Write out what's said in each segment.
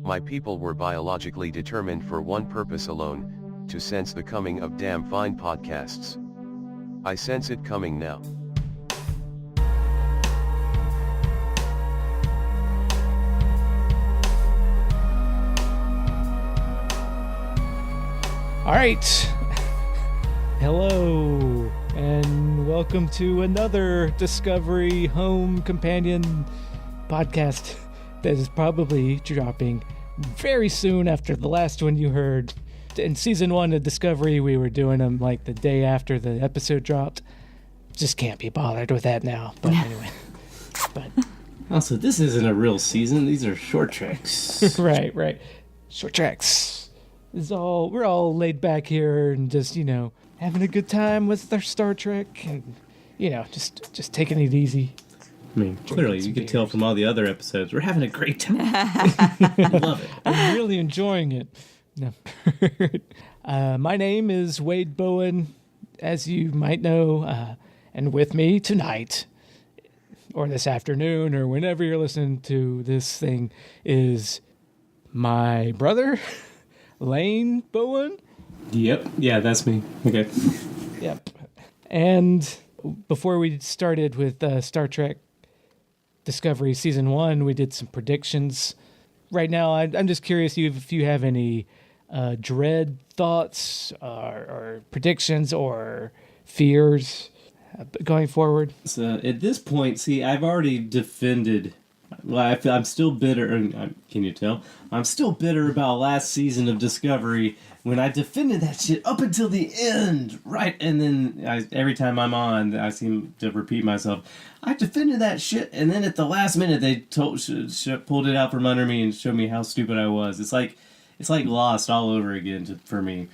My people were biologically determined for one purpose alone, to sense the coming of damn fine podcasts. I sense it coming now. All right. Hello, and welcome to another Discovery Home Companion podcast that is probably dropping very soon after the last one you heard. In season 1 of Discovery, we were doing them like the day after the episode dropped. Just can't be bothered with that now. But anyway. Also, this isn't a real season. These are short treks. Right. Short treks. We're all laid back here and just, having a good time with our Star Trek and, just taking it easy. I mean, clearly, you can tell from all the other episodes, we're having a great time. I love it. I'm really enjoying it. No. My name is Wade Bowen, as you might know, and with me tonight, or this afternoon, or whenever you're listening to this thing, is my brother, Lane Bowen. Yep. Yeah, that's me. Okay. Yep. And before we started with Star Trek Discovery Season 1, we did some predictions. Right now, I'm just curious if you have any dread thoughts or predictions or fears going forward. So at this point, see, I've already defended. Well, I'm still bitter. Can you tell? I'm still bitter about last season of Discovery when I defended that shit up until the end, right? And then every time I'm on, I seem to repeat myself. I defended that shit, and then at the last minute, they pulled it out from under me and showed me how stupid I was. It's like Lost all over again for me.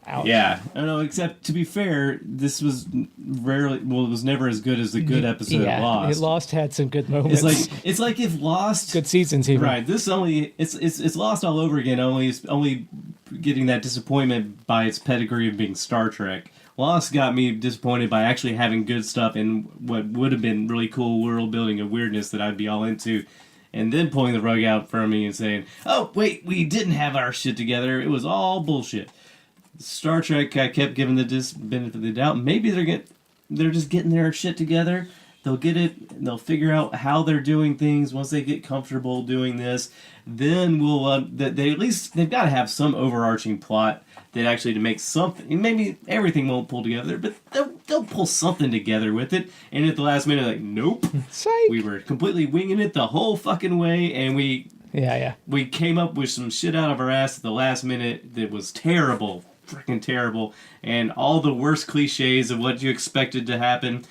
Ouch. Yeah, I don't know. Except to be fair, this was it was never as good as the good episode of Lost. Lost had some good moments. It's like if Lost good seasons even. Right. This it's Lost all over again. Only getting that disappointment by its pedigree of being Star Trek. Lost got me disappointed by actually having good stuff and what would have been really cool world building and weirdness that I'd be all into. And then pulling the rug out from me and saying, "Oh, wait, we didn't have our shit together. It was all bullshit." Star Trek, I kept giving the benefit of the doubt. Maybe they're just getting their shit together. They'll get it. They'll figure out how they're doing things once they get comfortable doing this. Then they've got to have some overarching plot that actually to make something. Maybe everything won't pull together, but they'll pull something together with it. And at the last minute, like, nope, Psych. We were completely winging it the whole fucking way, and we came up with some shit out of our ass at the last minute that was terrible. Freaking terrible, and all the worst cliches of what you expected to happen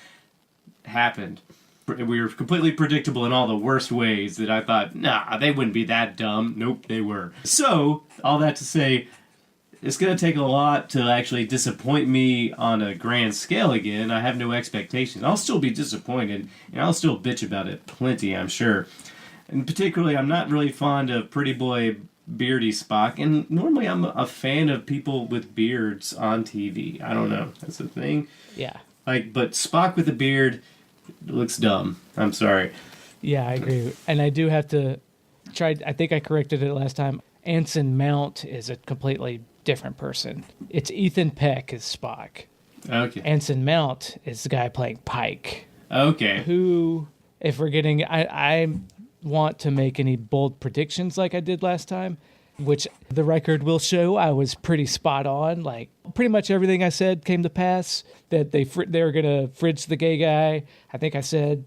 happened. We were completely predictable in all the worst ways that I thought, nah, they wouldn't be that dumb. Nope, they were. So, all that to say, it's going to take a lot to actually disappoint me on a grand scale again. I have no expectations. I'll still be disappointed, and I'll still bitch about it plenty, I'm sure. And particularly, I'm not really fond of Pretty Boy beardy Spock, and normally I'm a fan of people with beards on TV. I don't know, that's the thing. Yeah. But Spock with a beard looks dumb. I'm sorry. Yeah, I agree. And I do have to try. I think I corrected it last time. Anson Mount is a completely different person. It's Ethan Peck as Spock. Okay. Anson Mount is the guy playing Pike. Okay. Who, if we're getting, I want to make any bold predictions like I did last time, which the record will show I was pretty spot on. Like, pretty much everything I said came to pass, that they were going to fridge the gay guy. I think I said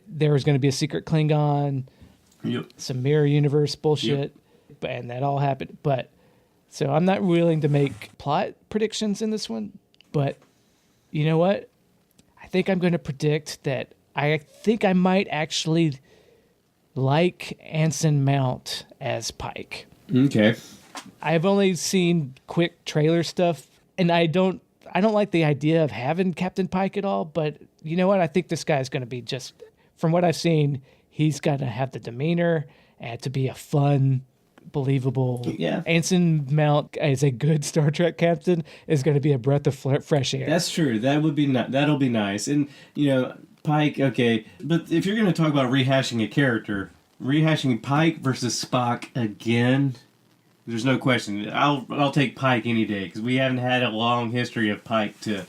there was going to be a secret Klingon, some mirror universe bullshit, and that all happened. But, so I'm not willing to make plot predictions in this one, but you know what? I think I'm going to predict that I think I might actually like Anson Mount as Pike. Okay. I've only seen quick trailer stuff, and I don't like the idea of having Captain Pike at all, but you know what? I think this guy's going to be just, from what I've seen, he's got to have the demeanor and to be a fun, believable. Yeah. Anson Mount as a good Star Trek captain is going to be a breath of fresh air. That's true. That'll be nice. And, Pike, okay. But if you're going to talk about rehashing a character, rehashing Pike versus Spock again. There's no question. I'll take Pike any day because we haven't had a long history of Pike to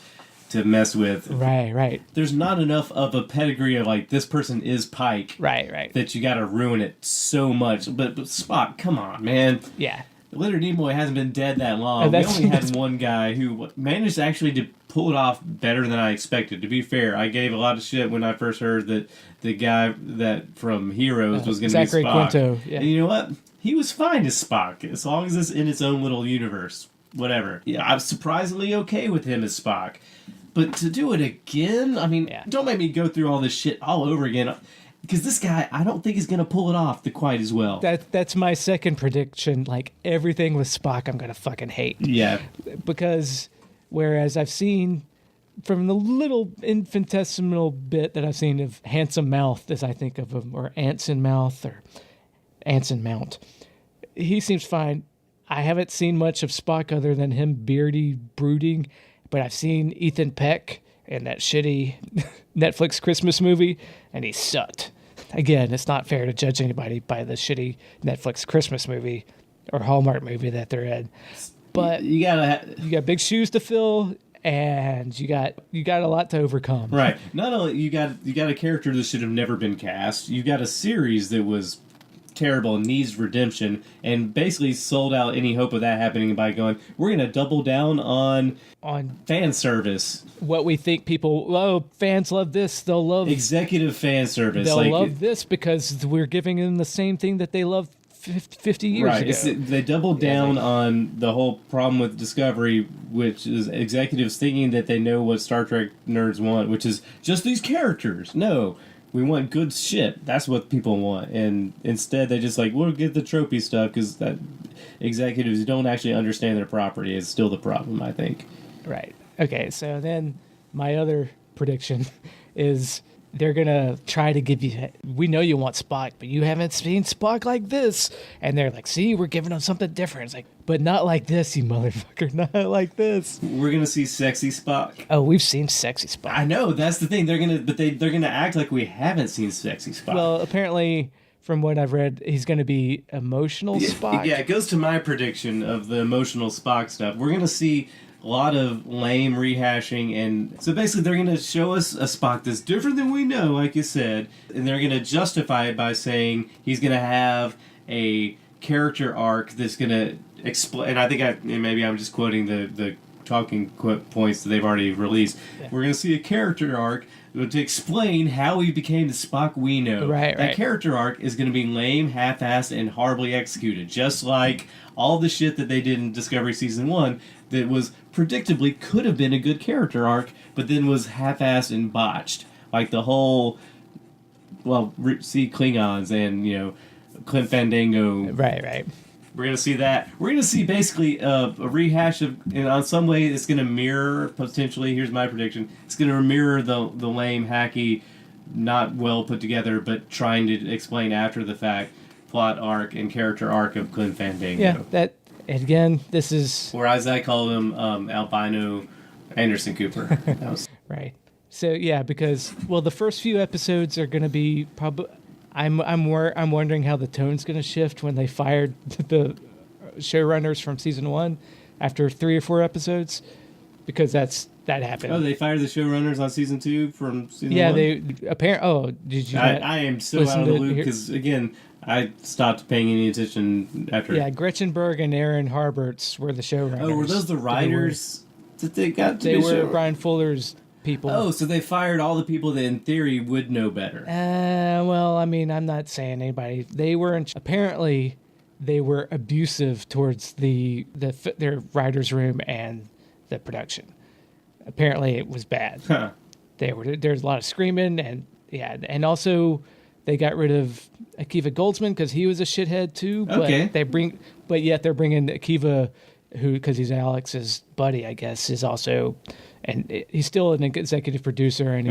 mess with. Right. There's not enough of a pedigree of like this person is Pike. Right. That you got to ruin it so much. But Spock, come on, man. Yeah. Leonard Nimoy hasn't been dead that long. Oh, we only had one guy who managed actually to pull it off better than I expected. To be fair, I gave a lot of shit when I first heard that the guy that from Heroes was going to be Zachary Spock. Quinto. Yeah. And you know what? He was fine as Spock, as long as it's in its own little universe. Whatever. Yeah, I'm surprisingly okay with him as Spock. But to do it again, I mean, Don't make me go through all this shit all over again. Because this guy, I don't think he's going to pull it off quite as well. That's my second prediction. Like, everything with Spock I'm going to fucking hate. Yeah. Because whereas I've seen, from the little infinitesimal bit that I've seen of Handsome Mouth, as I think of him, or Anson Mouth, or Anson Mount, he seems fine. I haven't seen much of Spock other than him beardy brooding, but I've seen Ethan Peck in that shitty Netflix Christmas movie, and he sucked. Again, it's not fair to judge anybody by the shitty Netflix Christmas movie or Hallmark movie that they're in. But you got big shoes to fill, and you got a lot to overcome. Right. Not only you got a character that should have never been cast. You got a series that was terrible and needs redemption, and basically sold out any hope of that happening by going, we're going to double down on fan service. What we think fans love this, they'll love executive fan service. They'll love this because we're giving them the same thing that they loved 50 years ago. They doubled down on the whole problem with Discovery, which is executives thinking that they know what Star Trek nerds want, which is just these characters. No. We want good shit. That's what people want. And instead, they just we'll get the tropey stuff because that executives don't actually understand their property is still the problem, I think. Right. Okay, so then my other prediction is they're going to try to give you... We know you want Spock, but you haven't seen Spock like this. And they're like, see, we're giving them something different. It's like, but not like this, you motherfucker. Not like this. We're going to see sexy Spock. Oh, we've seen sexy Spock. I know, that's the thing. They're going to act like we haven't seen sexy Spock. Well, apparently, from what I've read, he's going to be emotional Spock. Yeah, it goes to my prediction of the emotional Spock stuff. We're going to see a lot of lame rehashing, and so basically they're going to show us a Spock that's different than we know, like you said, and they're going to justify it by saying he's going to have a character arc that's going to explain. And I think maybe I'm just quoting the talking points that they've already released. Yeah. We're going to see a character arc to explain how he became the Spock we know. That character arc is going to be lame, half-assed, and horribly executed, just like all the shit that they did in Discovery Season 1 that was predictably could have been a good character arc, but then was half-assed and botched. Like the whole, see Klingons and, Clint Fandango. Right. We're going to see that. We're going to see basically a rehash of, and on some way it's going to mirror, potentially, here's my prediction, it's going to mirror the lame, hacky, not well put together, but trying to explain after the fact plot arc and character arc of Clint Fandango. Yeah, that, again, this is... Or as I call him, albino Anderson Cooper. Right. So, yeah, because, the first few episodes are going to be probably... I'm wondering how the tone's going to shift when they fired the showrunners from season 1 after 3 or 4 episodes, because that happened. Oh, they fired the showrunners on season 2 from season 1? Yeah, they apparently. Oh, did you? I am so out of the loop because again, I stopped paying any attention after. Yeah, Gretchen Berg and Aaron Harberts were the showrunners. Oh, were those the writers that they got? They were Brian Fuller's people. Oh, so they fired all the people that in theory would know better. I'm not saying anybody. They were apparently they were abusive towards their writers' room and the production. Apparently, it was bad. Huh. There's a lot of screaming and also they got rid of Akiva Goldsman because he was a shithead too. Okay. But yet they're bringing Akiva, who because he's Alex's buddy, I guess, is also. And he's still an executive producer, and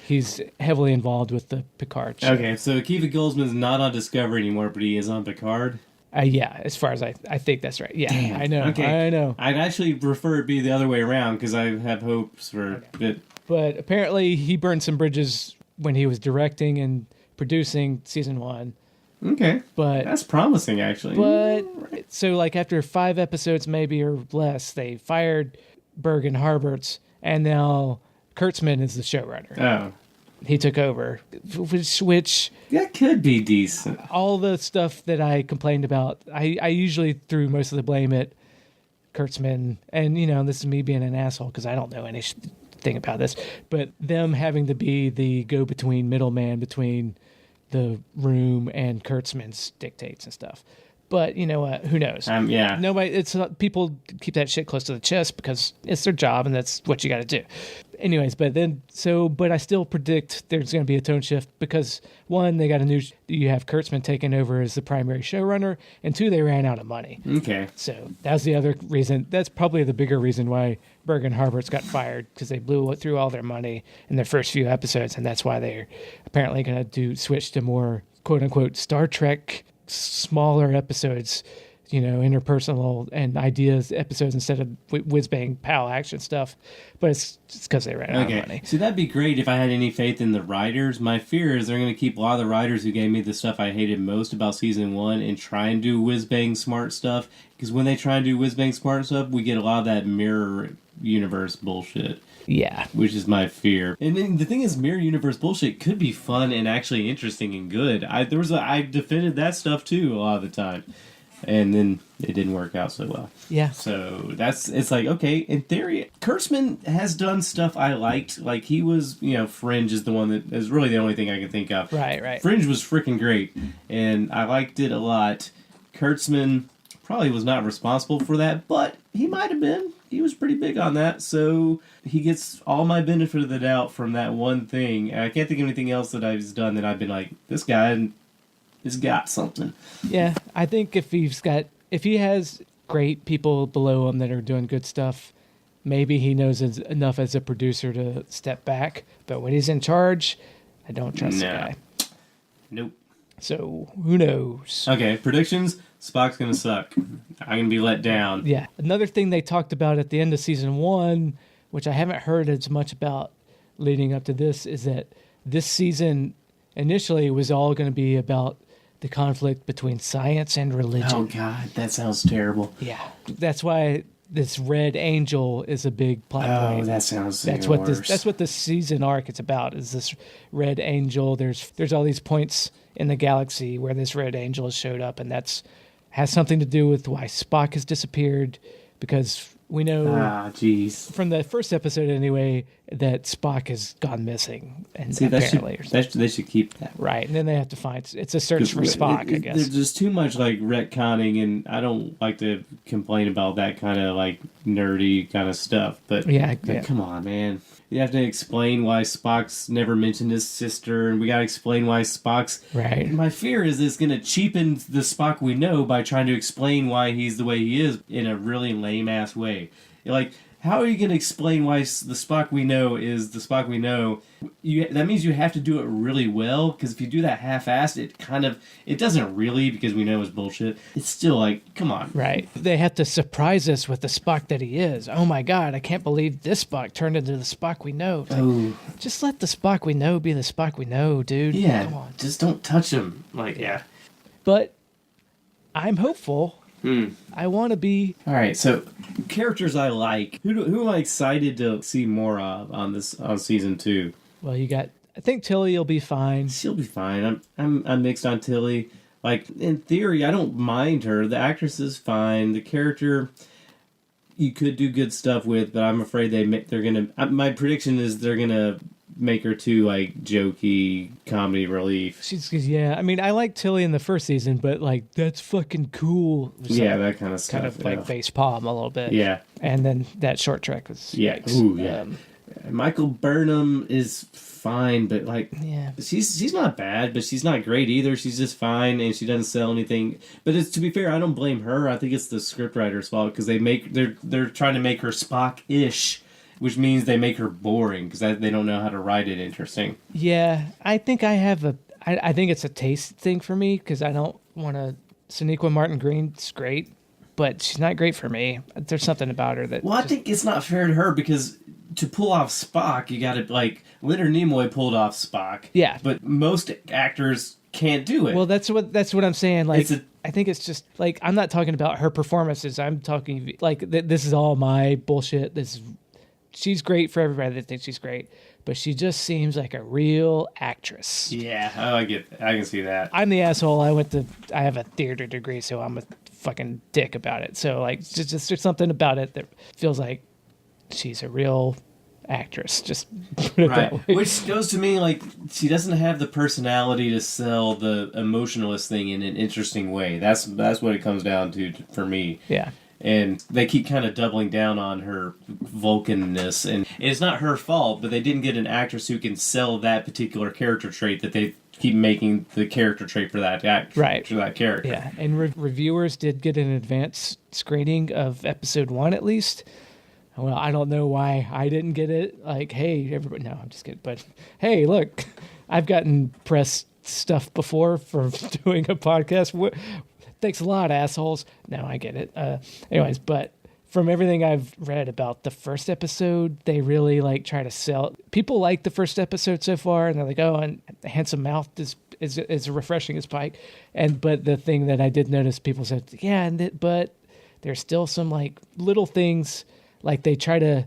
he's heavily involved with the Picard show. Okay, so Akiva Goldsman's not on Discovery anymore, but he is on Picard? Yeah, as far as I think that's right. Yeah, damn. I know. Okay. I know. I'd actually prefer it be the other way around, because I have hopes for it. But apparently he burned some bridges when he was directing and producing season 1. Okay. But That's promising, actually. But so like after 5 episodes maybe or less, they fired Bergen Harberts, and now Kurtzman is the showrunner. Oh. He took over, which That could be decent. all the stuff that I complained about, I usually threw most of the blame at Kurtzman, and this is me being an asshole because I don't know anything about this, but them having to be the go-between middleman between the room and Kurtzman's dictates and stuff. But you know what? Who knows? Yeah. Nobody. It's not, people keep that shit close to the chest because it's their job and that's what you got to do. Anyways, but I still predict there's going to be a tone shift because one, they got you have Kurtzman taking over as the primary showrunner, and two, they ran out of money. Okay. So that's the other reason. That's probably the bigger reason why Bergen Harberts got fired, because they blew through all their money in their first few episodes, and that's why they're apparently going to switch to more quote unquote Star Trek smaller episodes, interpersonal and ideas episodes instead of whiz bang pow action stuff. But it's because they ran out of money. So that'd be great if I had any faith in the writers. My fear is they're going to keep a lot of the writers who gave me the stuff I hated most about season 1 and try and do whiz bang smart stuff. Because when they try and do whiz bang smart stuff, we get a lot of that mirror universe bullshit. Yeah. Which is my fear. And then the thing is, mirror universe bullshit could be fun and actually interesting and good. I defended that stuff too a lot of the time. And then it didn't work out so well. Yeah. So it's like, okay, in theory, Kurtzman has done stuff I liked. Like he was, Fringe is the one that is really the only thing I can think of. Right. Fringe was freaking great. And I liked it a lot. Kurtzman probably was not responsible for that, but he might have been. He was pretty big on that, so he gets all my benefit of the doubt from that one thing. And I can't think of anything else that I've done that I've been like, this guy has got something. Yeah, I think if he has great people below him that are doing good stuff, maybe he knows enough as a producer to step back. But when he's in charge, I don't trust the guy. Nope. So who knows? Okay, predictions. Spock's gonna suck. I'm gonna be let down. Yeah. Another thing they talked about at the end of season 1, which I haven't heard as much about leading up to this, is that this season initially was all going to be about the conflict between science and religion. Oh God, that sounds terrible. Yeah. That's why this Red Angel is a big plot point. Oh, that sounds that's even what worse. that's what the season arc is about. Is this Red Angel? There's all these points in the galaxy where this Red Angel has showed up, and has something to do with why Spock has disappeared, because we know from the first episode anyway that Spock has gone missing, and apparently they should keep that right. And then they have to find it's a search for Spock. I guess there's just too much like retconning, and I don't like to complain about that kind of like nerdy kind of stuff. But come on, man. You have to explain why Spock's never mentioned his sister, and we got to explain why Spock's... Right. My fear is it's going to cheapen the Spock we know by trying to explain why he's the way he is in a really lame-ass way. Like, how are you going to explain why the Spock we know is the Spock we know? That means you have to do it really well, because if you do that half-assed, it doesn't really, because we know it's bullshit. It's still like, come on. Right. They have to surprise us with the Spock that he is. Oh my God, I can't believe this Spock turned into the Spock we know. Just let the Spock we know be the Spock we know, dude. Yeah, come on. Just don't touch him. Like, yeah. But I'm hopeful. I want to be... All right, so characters I like. Who am I excited to see more of on season 2? Well, I think Tilly will be fine. She'll be fine. I'm mixed on Tilly. Like, in theory, I don't mind her. The actress is fine. The character, you could do good stuff with, but I'm afraid they're gonna. My prediction is they're gonna make her too like jokey comedy relief. I mean, I like Tilly in the first season, but like that's fucking cool. Yeah, that kind of stuff. Kind of like face palm a little bit. Yeah, and then that short trek was Michael Burnham is fine, but like, she's not bad, but she's not great either. She's just fine, and she doesn't sell anything. But to be fair, I don't blame her. I think it's the scriptwriter's fault, because they're trying to make her Spock-ish, which means they make her boring because they don't know how to write it interesting. Yeah, I think I think it's a taste thing for me, because I don't want to. Sonequa Martin Green's great, but she's not great for me. There's something about her that. Well, I think it's not fair to her because to pull off Spock, you got to like Leonard Nimoy pulled off Spock. Yeah. But most actors can't do it. Well, that's what I'm saying. Like, It's I think it's just like I'm not talking about her performances. I'm talking like this is all my bullshit. She's great for everybody that thinks she's great, but she just seems like a real actress. Yeah, I can see that. I'm the asshole. I have a theater degree, so I'm a fucking dick about it. So like, just there's something about it that feels like she's a real actress. Just put it that way. Which goes to me like she doesn't have the personality to sell the emotionalist thing in an interesting way. That's what it comes down to for me. Yeah. And they keep kind of doubling down on her Vulcanness, and it's not her fault, but they didn't get an actress who can sell that particular character trait that they keep making the character trait for that Right. for that character. Yeah, and reviewers did get an advanced screening of episode 1 at least. Well, I don't know why I didn't get it. Like, hey, everybody. No, I'm just kidding. But hey, look, I've gotten press stuff before for doing a podcast. Thanks a lot, assholes. No, I get it. Anyways, but from everything I've read about the first episode, they really like try to sell. People like the first episode so far, and they're like, "Oh, and Handsome Mouth is refreshing as Pike." But the thing that I did notice, people said, "Yeah," but there's still some like little things. Like they try to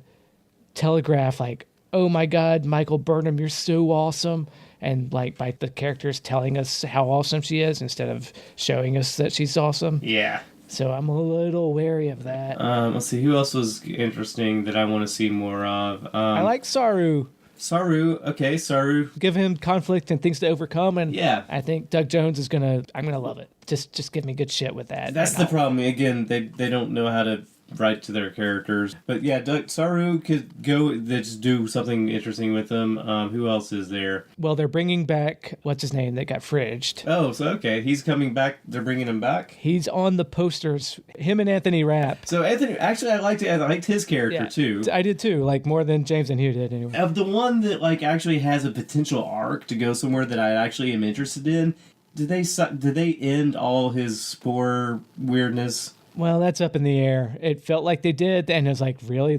telegraph like, oh my God, Michael Burnham, you're so awesome. And like by the characters telling us how awesome she is instead of showing us that she's awesome. Yeah. So I'm a little wary of that. Let's see, who else was interesting that I want to see more of? I like Saru. Saru. Okay, Saru. Give him conflict and things to overcome. And Yeah. I think Doug Jones I'm going to love it. Just give me good shit with that. That's the problem. Again, they don't know how to write to their characters. But yeah, Saru could go just do something interesting with them. Who else is there? Well, they're bringing back, what's his name, that got fridged. Oh, so okay. He's coming back. They're bringing him back? He's on the posters. Him and Anthony Rapp. So Anthony, actually, I liked his character too. I did too, like more than James and Hugh did anyway. Of the one that like actually has a potential arc to go somewhere that I actually am interested in, did they end all his spore weirdness? Well, that's up in the air. It felt like they did, and it was like, really?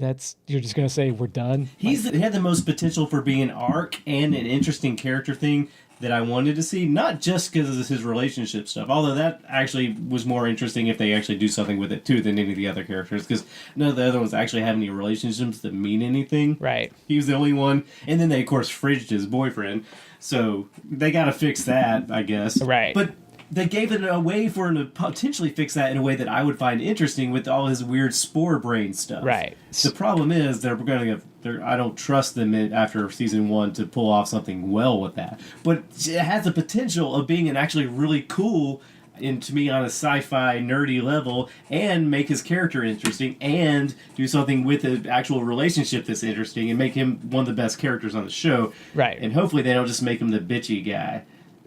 You're just going to say we're done? He had the most potential for being an arc and an interesting character thing that I wanted to see, not just because of his relationship stuff, although that actually was more interesting if they actually do something with it too than any of the other characters, because none of the other ones actually have any relationships that mean anything. Right. He was the only one, and then they, of course, fridged his boyfriend, so they got to fix that, I guess. Right. But they gave it a way for him to potentially fix that in a way that I would find interesting with all his weird spore brain stuff. Right. The problem is they're going to I don't trust them after season 1 to pull off something well with that. But it has the potential of being an actually really cool, and to me on a sci-fi nerdy level, and make his character interesting, and do something with an actual relationship that's interesting, and make him one of the best characters on the show. Right. And hopefully they don't just make him the bitchy guy.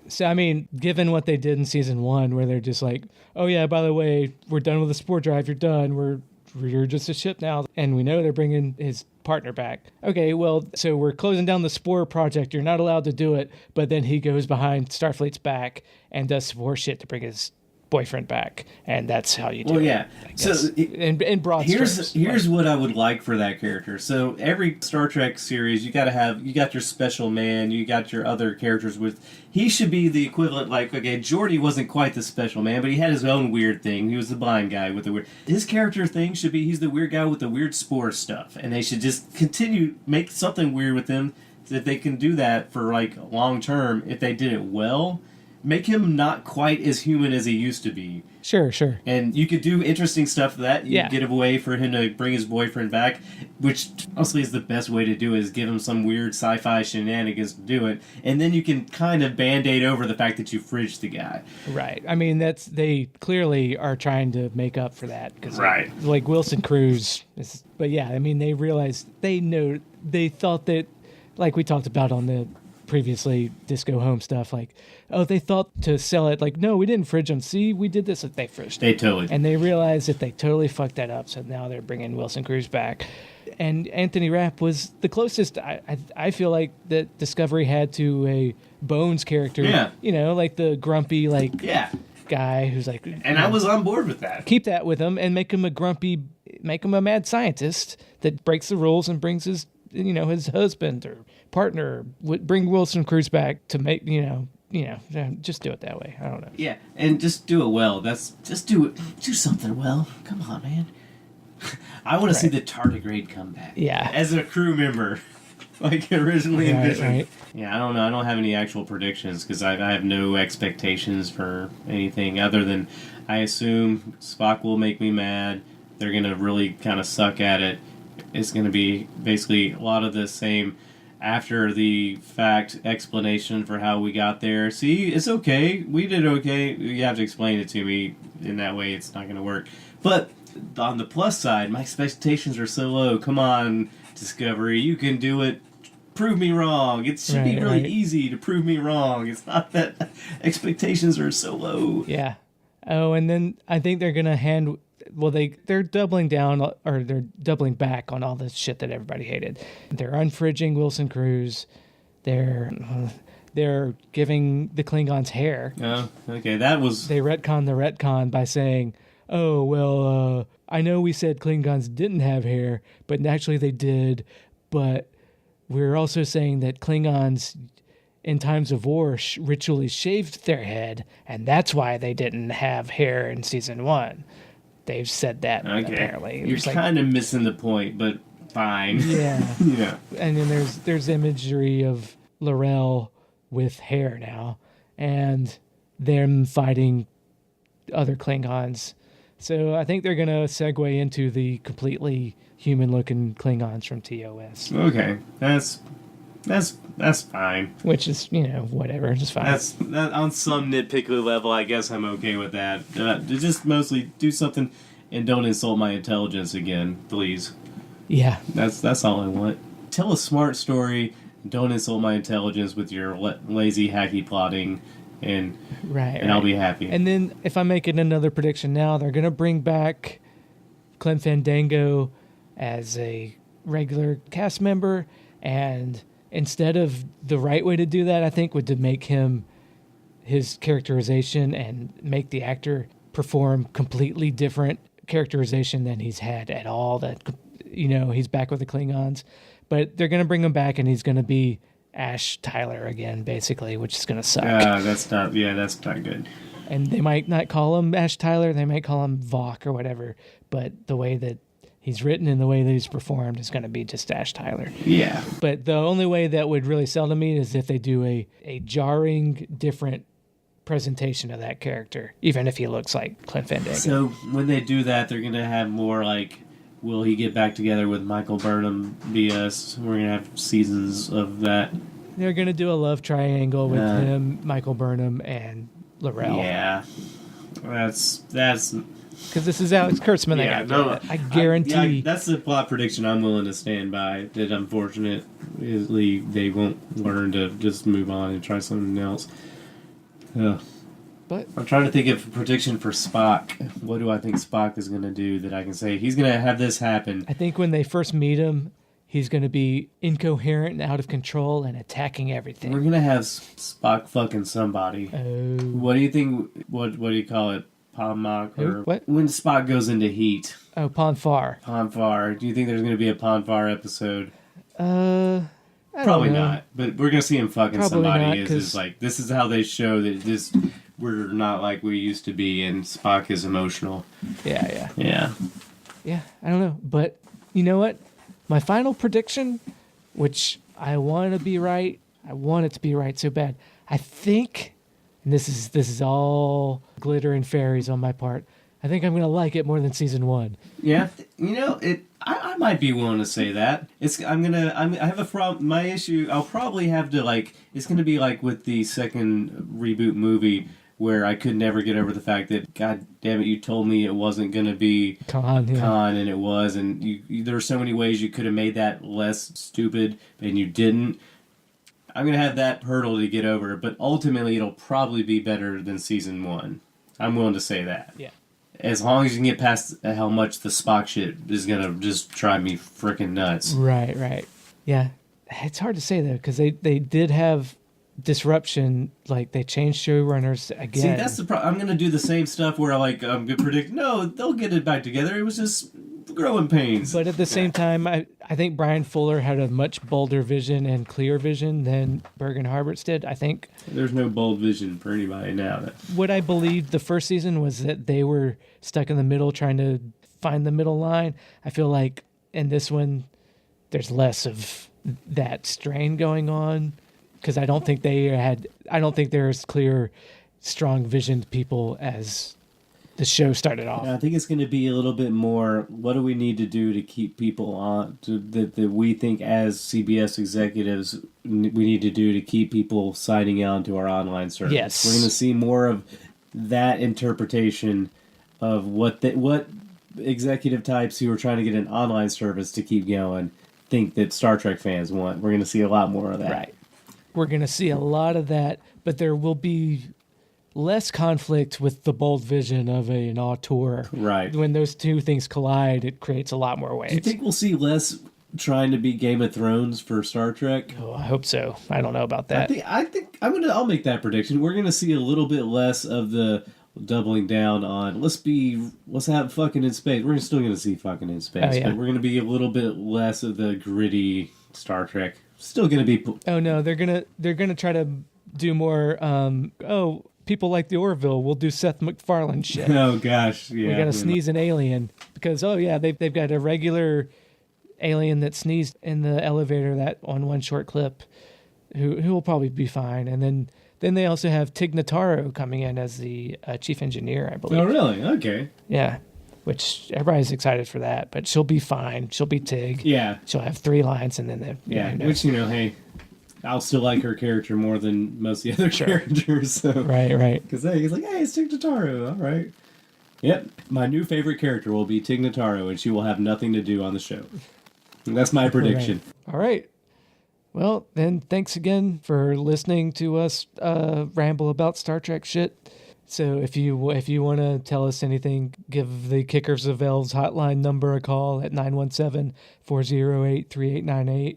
So, I mean, given what they did in season 1, where they're just like, oh yeah, by the way, we're done with the spore drive, you're done, you're just a ship now, and we know they're bringing his partner back. Okay, well, so we're closing down the spore project, you're not allowed to do it, but then he goes behind Starfleet's back and does spore shit to bring his boyfriend back, and that's how you do it. Well, yeah. So in broad strokes. Here's what I would like for that character. So every Star Trek series, you got your special man, you got your other characters with. He should be the equivalent. Like, okay, Geordi wasn't quite the special man, but he had his own weird thing. He was the blind guy with the weird. His character thing should be he's the weird guy with the weird spore stuff, and they should just make something weird with him. So that they can do that for like long term if they did it well. Make him not quite as human as he used to be. Sure. And you could do interesting stuff with that. You get a way for him to bring his boyfriend back, which honestly is the best way to do it, is give him some weird sci-fi shenanigans to do it. And then you can kind of band-aid over the fact that you fridged the guy. Right. I mean, they clearly are trying to make up for that. Cause right. Like Wilson Cruz. But yeah, I mean, they realized, they thought that, like we talked about on the previously Disco Home stuff, like, oh, they thought to sell it, like, no, we didn't fridge them. See, we did this. They fridged. They totally. And they realized that they totally fucked that up. So now they're bringing Wilson Cruz back. And Anthony Rapp was the closest I feel like that Discovery had to a Bones character. Yeah. You know, like the grumpy, like. Yeah. guy who's like, And I was on board with that. keep that with him and make him a mad scientist that breaks the rules and brings his his husband or partner. Bring Wilson Cruz back to make just do it that way. I don't know. Yeah, and just do it well. Just do something well. Come on, man. I want to see the tardigrade come back. Yeah. As a crew member, like originally envisioned. Right. Yeah, I don't know. I don't have any actual predictions because I have no expectations for anything other than I assume Spock will make me mad. They're going to really kind of suck at it. It's going to be basically a lot of the same after the fact explanation for how we got there. See, it's okay. We did okay. You have to explain it to me. In that way, it's not going to work. But on the plus side, my expectations are so low. Come on, Discovery. You can do it. Prove me wrong. It should be really easy to prove me wrong. It's not that expectations are so low. Yeah. Oh, and then I think they're going to they're doubling down, or they're doubling back on all the shit that everybody hated. They're unfridging Wilson Cruz. They're giving the Klingons hair. Oh, okay. That was... They retcon the retcon by saying, oh, well, I know we said Klingons didn't have hair, but actually they did. But we're also saying that Klingons in times of war ritually shaved their head, and that's why they didn't have hair in season 1. They've said that, apparently. You're kind of missing the point, but fine. Yeah. Yeah. And then there's imagery of L'Rell with hair now, and them fighting other Klingons. So I think they're going to segue into the completely human-looking Klingons from TOS. Okay. That's fine. Which is, whatever, just fine. That on some nitpicky level, I guess I'm okay with that. Just mostly do something and don't insult my intelligence again, please. Yeah. That's all I want. Tell a smart story. Don't insult my intelligence with your lazy, hacky plotting, and I'll be happy. And then, if I'm making another prediction now, they're going to bring back Clem Fandango as a regular cast member, and instead of the right way to do that, I think, would to make him his characterization and make the actor perform completely different characterization than he's had at all. That, he's back with the Klingons, but they're going to bring him back and he's going to be Ash Tyler again, basically, which is going to suck. That's not good. And they might not call him Ash Tyler, they might call him Vok or whatever, but the way that he's written and the way that he's performed is going to be just Ash Tyler. Yeah. But the only way that would really sell to me is if they do a jarring, different presentation of that character, even if he looks like Clint Fandango. So when they do that, they're going to have more like, will he get back together with Michael Burnham BS? We're going to have seasons of that. They're going to do a love triangle with him, Michael Burnham, and L'Rell. Yeah. That's... Because this is Alex Kurtzman. I guarantee. That's the plot prediction I'm willing to stand by. That unfortunately they won't learn to just move on and try something else. But I'm trying to think of a prediction for Spock. What do I think Spock is going to do that I can say he's going to have this happen? I think when they first meet him, he's going to be incoherent and out of control and attacking everything. We're going to have Spock fucking somebody. Oh. What do you think? What do you call it? Ponmak, or what? When Spock goes into heat. Oh, Ponfar. Ponfar. Do you think there's going to be a Ponfar episode? Probably not. But we're going to see him fucking Probably somebody. Not, is like, this is how they show that we're not like we used to be, and Spock is emotional. Yeah. Yeah. I don't know, but you know what? My final prediction, which I want to be right. I want it to be right so bad. I think. And this is all glitter and fairies on my part. I think I'm going to like it more than season 1. Yeah, I might be willing to say that. I have a problem. My issue. I'll probably have to it's going to be like with the second reboot movie where I could never get over the fact that, God damn it, you told me it wasn't going to be Khan, and it was, and there were so many ways you could have made that less stupid, and you didn't. I'm going to have that hurdle to get over, but ultimately it'll probably be better than season 1. I'm willing to say that. Yeah. As long as you can get past how much the Spock shit is going to just drive me freaking nuts. Right. Yeah. It's hard to say, though, because they did have disruption, like they changed showrunners again. See, that's the problem. I'm going to do the same stuff where I'm going to predict, no, they'll get it back together. It was just growing pains. But at the same time, I think Brian Fuller had a much bolder vision and clear vision than Bergen Harberts did. I think there's no bold vision for anybody now. What I believed the first season was that they were stuck in the middle trying to find the middle line. I feel like in this one, there's less of that strain going on. Because I don't think they're as clear, strong visioned people as the show started off. Yeah, I think it's going to be a little bit more, what do we need to do to keep people on, that we think as CBS executives we need to do to keep people signing on to our online service. Yes. We're going to see more of that interpretation of what executive types who are trying to get an online service to keep going think that Star Trek fans want. We're going to see a lot more of that. Right. We're going to see a lot of that, but there will be less conflict with the bold vision of an auteur. Right. When those two things collide, it creates a lot more waves. Do you think we'll see less trying to be Game of Thrones for Star Trek? Oh, I hope so. I don't know about that. I think I'll make that prediction. We're going to see a little bit less of the doubling down on let's have fucking in space. We're still going to see fucking in space, but we're going to be a little bit less of the gritty Star Trek. Still going to be. Oh no, they're gonna try to do more. People like the Orville. We'll do Seth MacFarlane shit. Oh gosh, yeah. We gotta sneeze an alien because they've got a regular alien that sneezed in the elevator that on one short clip, who will probably be fine. And then they also have Tig Notaro coming in as the chief engineer, I believe. Oh really? Okay. Yeah. Which everybody's excited for that, but she'll be fine. She'll be Tig. Yeah. She'll have 3 lines and then which hey, I'll still like her character more than most of the other characters. So. Right. Because he's like, hey, it's Tig Notaro. All right. Yep. My new favorite character will be Tig Notaro, and she will have nothing to do on the show. And that's my prediction. Right. All right. Well, then thanks again for listening to us ramble about Star Trek shit. So if you want to tell us anything, give the Kickers of Elves hotline number a call at 917-408-3898.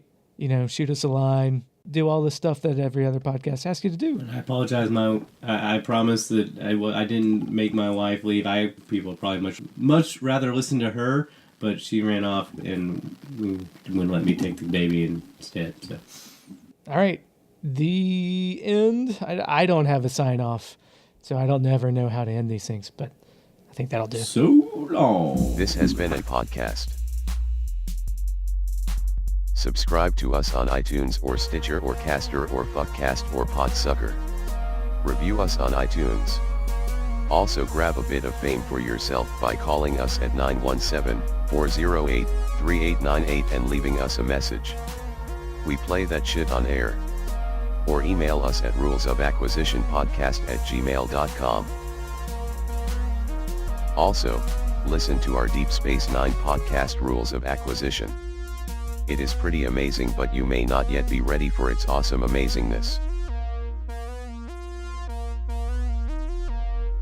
Shoot us a line. Do all the stuff that every other podcast asks you to do. I apologize. I promise that I didn't make my wife leave. People probably much rather listen to her, but she ran off and wouldn't let me take the baby instead. So. All right. The end. I don't have a sign off. So I don't never know how to end these things, but I think that'll do. So long. This has been a podcast. Subscribe to us on iTunes or Stitcher or Caster or Fuckcast or Podsucker. Review us on iTunes. Also grab a bit of fame for yourself by calling us at 917-408-3898 and leaving us a message. We play that shit on air. Or email us at rulesofacquisitionpodcast@gmail.com. Also, listen to our Deep Space Nine podcast Rules of Acquisition. It is pretty amazing, but you may not yet be ready for its awesome amazingness.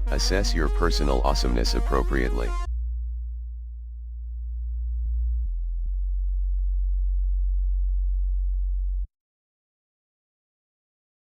Assess your personal awesomeness appropriately.